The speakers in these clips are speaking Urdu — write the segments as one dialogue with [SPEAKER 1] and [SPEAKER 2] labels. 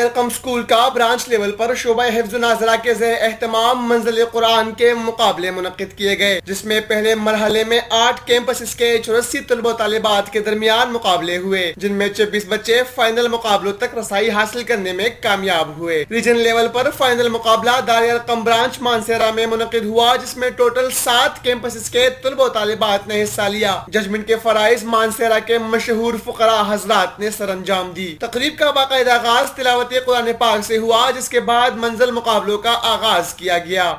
[SPEAKER 1] ارقم اسکول کا برانچ لیول پر شعبہ حفظ ناظرہ کے زیر اہتمام منزل قرآن کے مقابلے منعقد کیے گئے، جس میں پہلے مرحلے میں 8 کیمپسز کے 84 طلبہ و طالبات کے درمیان مقابلے ہوئے، جن میں 26 بچے فائنل مقابلوں تک رسائی حاصل کرنے میں کامیاب ہوئے۔ ریجن لیول پر فائنل مقابلہ دار ارقم برانچ مانسہرہ میں منعقد ہوا، جس میں ٹوٹل 7 کیمپسز کے طلبہ و طالبات نے حصہ لیا۔ ججمنٹ کے فرائض مانسہرہ کے مشہور فقراء حضرات نے سر انجام دی۔ تقریب کا باقاعدہ آغاز تلاوت قرآن پاک سے ہوا، جس کے بعد منزل مقابلوں کا آغاز کیا گیا۔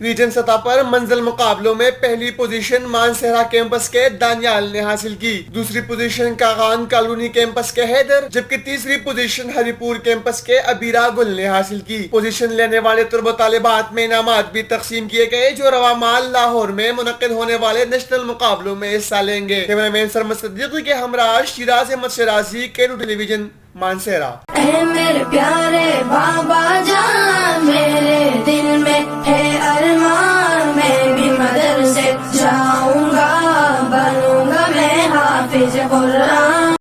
[SPEAKER 1] ریجن سطح پر منزل مقابلوں میں پہلی پوزیشن مانسہرہ کیمپس کے دانیال نے حاصل کی، دوسری پوزیشن کاغان کالونی کیمپس کے حیدر، جبکہ تیسری پوزیشن ہری پور کیمپس کے عبیرہ گل نے حاصل کی۔ پوزیشن لینے والے طلبہ طالبات میں انعامات بھی تقسیم کیے گئے، جو رواں مال لاہور میں منعقد ہونے والے نیشنل مقابلوں میں حصہ لیں گے۔ کیمرہ مین سرمد صدیقی کے ہمراہ شیراز احمد شیرازی، کے ٹیلی ویژن، مانسہرہ۔
[SPEAKER 2] اے میرے پیارے بابا جان، میرے دل میں ہے ارمان، میں بھی مدرسے جاؤں گا، بنوں گا میں حافظ قرآن۔